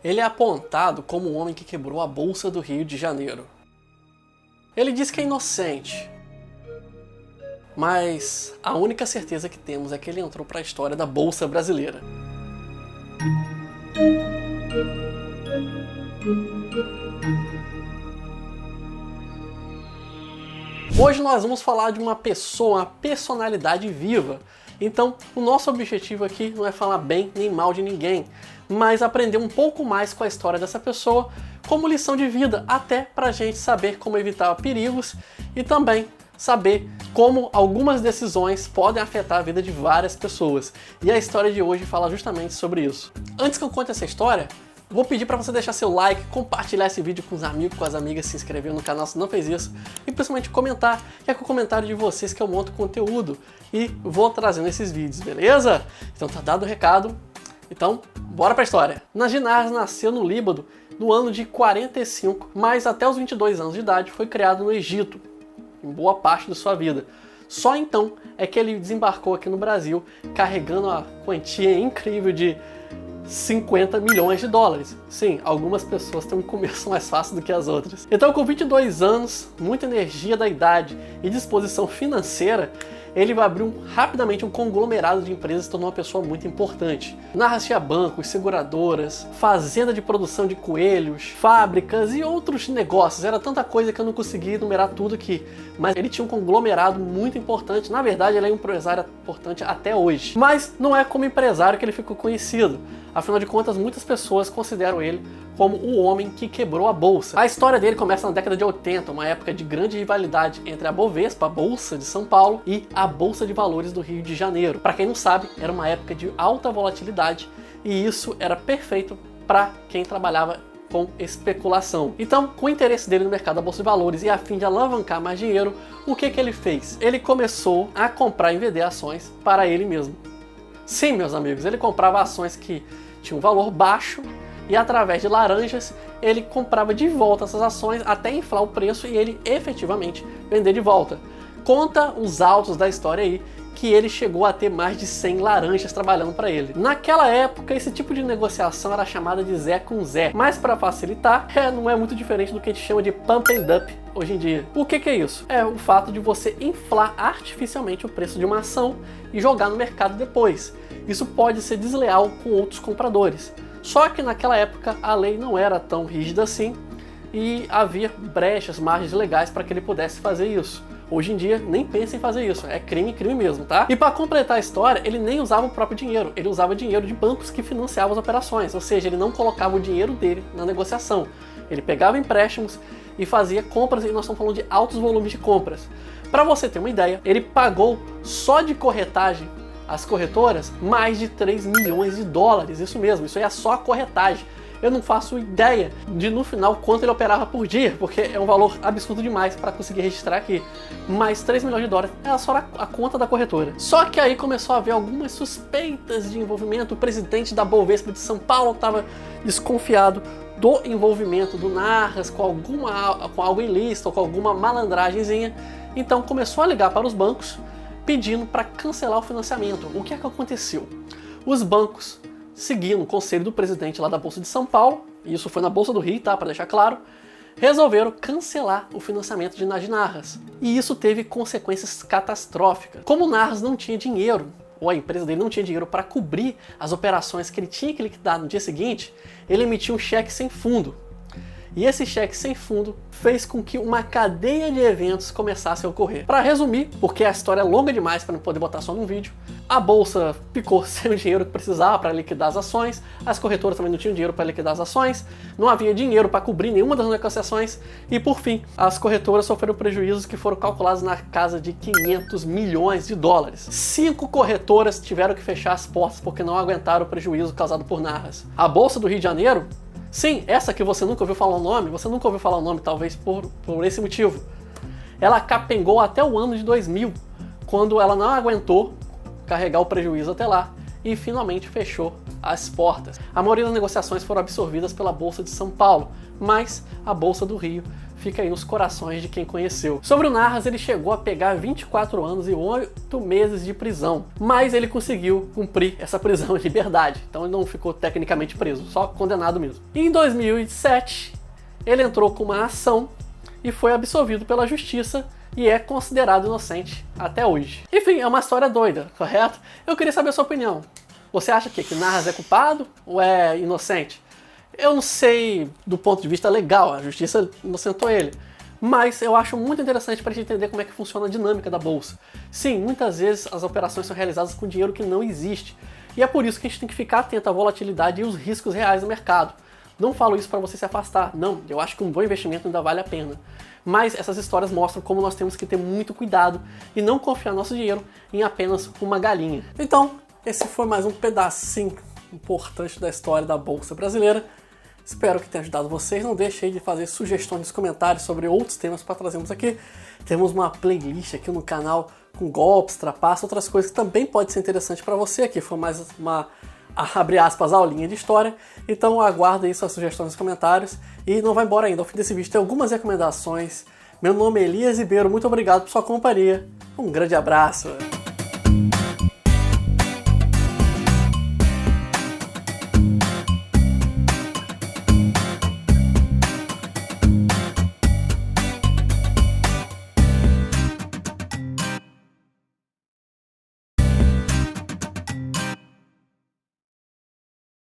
Ele é apontado como o homem que quebrou a Bolsa do Rio de Janeiro. Ele diz que é inocente, mas a única certeza que temos é que ele entrou para a história da Bolsa Brasileira. Hoje nós vamos falar de uma pessoa, uma personalidade viva. Então, o nosso objetivo aqui não é falar bem nem mal de ninguém, mas aprender um pouco mais com a história dessa pessoa como lição de vida, até pra gente saber como evitar perigos e também saber como algumas decisões podem afetar a vida de várias pessoas. E a história de hoje fala justamente sobre isso. Antes que eu conte essa história, vou pedir para você deixar seu like, compartilhar esse vídeo com os amigos, com as amigas, se inscrever no canal se não fez isso e principalmente comentar, que é com o comentário de vocês que eu monto conteúdo e vou trazendo esses vídeos, beleza? Então tá dado o recado, então bora pra história. Najin nasceu no Líbano no ano de 45, mas até os 22 anos de idade foi criado no Egito, em boa parte da sua vida. Só então é que ele desembarcou aqui no Brasil carregando a quantia incrível de 50 milhões de dólares. Sim, algumas pessoas têm um começo mais fácil do que as outras. Então, com 22 anos, muita energia da idade e disposição financeira, ele vai abrir rapidamente um conglomerado de empresas e se tornou uma pessoa muito importante. Narras tinha bancos, seguradoras, fazenda de produção de coelhos, fábricas e outros negócios. Era tanta coisa que eu não consegui enumerar tudo aqui. Mas ele tinha um conglomerado muito importante. Na verdade, ele é um empresário importante até hoje. Mas não é como empresário que ele ficou conhecido. Afinal de contas, muitas pessoas consideram ele como o homem que quebrou a bolsa. A história dele começa na década de 80, uma época de grande rivalidade entre a Bovespa, a Bolsa de São Paulo, e a Bolsa de Valores do Rio de Janeiro. Para quem não sabe, era uma época de alta volatilidade e isso era perfeito para quem trabalhava com especulação. Então, com o interesse dele no mercado da Bolsa de Valores e a fim de alavancar mais dinheiro, o que ele fez? Ele começou a comprar e vender ações para ele mesmo. Sim, meus amigos, ele comprava ações que tinham um valor baixo e através de laranjas ele comprava de volta essas ações até inflar o preço e ele efetivamente vender de volta. Conta os autos da história aí que ele chegou a ter mais de 100 laranjas trabalhando para ele. Naquela época, esse tipo de negociação era chamada de Zé com Zé, mas para facilitar, não é muito diferente do que a gente chama de pump and dump hoje em dia. O que é isso? É o fato de você inflar artificialmente o preço de uma ação e jogar no mercado depois. Isso pode ser desleal com outros compradores. Só que naquela época a lei não era tão rígida assim e havia brechas, margens legais para que ele pudesse fazer isso. Hoje em dia, nem pensa em fazer isso. É crime, crime mesmo, tá? E para completar a história, ele nem usava o próprio dinheiro. Ele usava dinheiro de bancos que financiavam as operações. Ou seja, ele não colocava o dinheiro dele na negociação. Ele pegava empréstimos e fazia compras, e nós estamos falando de altos volumes de compras. Para você ter uma ideia, ele pagou só de corretagem as corretoras mais de 3 milhões de dólares. Isso mesmo, isso aí é só a corretagem. Eu não faço ideia de no final quanto ele operava por dia, porque é um valor absurdo demais para conseguir registrar aqui. Mas 3 milhões de dólares era só a conta da corretora. Só que aí começou a haver algumas suspeitas de envolvimento. O presidente da Bovespa de São Paulo estava desconfiado do envolvimento do Narras com algo ilícito, com alguma malandragemzinha. Então começou a ligar para os bancos pedindo para cancelar o financiamento. O que é que aconteceu? Os bancos, seguindo o conselho do presidente lá da Bolsa de São Paulo, e isso foi na Bolsa do Rio, tá, para deixar claro, resolveram cancelar o financiamento de Najin. E isso teve consequências catastróficas. Como o Narras não tinha dinheiro, ou a empresa dele não tinha dinheiro para cobrir as operações que ele tinha que liquidar no dia seguinte, ele emitiu um cheque sem fundo. E esse cheque sem fundo fez com que uma cadeia de eventos começasse a ocorrer. Para resumir, porque a história é longa demais para não poder botar só num vídeo, a bolsa ficou sem o dinheiro que precisava para liquidar as ações, as corretoras também não tinham dinheiro para liquidar as ações, não havia dinheiro para cobrir nenhuma das negociações e, por fim, as corretoras sofreram prejuízos que foram calculados na casa de 500 milhões de dólares. 5 corretoras tiveram que fechar as portas porque não aguentaram o prejuízo causado por Narras. A Bolsa do Rio de Janeiro, sim, essa que você nunca ouviu falar o nome, talvez por esse motivo. Ela capengou até o ano de 2000, quando ela não aguentou carregar o prejuízo até lá e finalmente fechou as portas. A maioria das negociações foram absorvidas pela Bolsa de São Paulo, mas a Bolsa do Rio fica aí nos corações de quem conheceu. Sobre o Narras, ele chegou a pegar 24 anos e 8 meses de prisão, mas ele conseguiu cumprir essa prisão em liberdade, então ele não ficou tecnicamente preso, só condenado mesmo. E em 2007, ele entrou com uma ação e foi absolvido pela justiça e é considerado inocente até hoje. Enfim, é uma história doida, correto? Eu queria saber a sua opinião. Você acha que Narras é culpado ou é inocente? Eu não sei do ponto de vista legal, a justiça inocentou ele, mas eu acho muito interessante para a gente entender como é que funciona a dinâmica da bolsa. Sim, muitas vezes as operações são realizadas com dinheiro que não existe, e é por isso que a gente tem que ficar atento à volatilidade e os riscos reais do mercado. Não falo isso para você se afastar, não, eu acho que um bom investimento ainda vale a pena. Mas essas histórias mostram como nós temos que ter muito cuidado e não confiar nosso dinheiro em apenas uma galinha. Então, esse foi mais um pedacinho importante da história da Bolsa Brasileira. Espero que tenha ajudado vocês. Não deixe aí de fazer sugestões nos comentários sobre outros temas para trazermos aqui. Temos uma playlist aqui no canal com golpes, trapaças, outras coisas que também pode ser interessante para você. Aqui foi mais uma, abre aspas, aulinha de história. Então aguarda aí suas sugestões nos comentários. E não vai embora ainda. Ao fim desse vídeo tem algumas recomendações. Meu nome é Elias Ribeiro. Muito obrigado por sua companhia. Um grande abraço.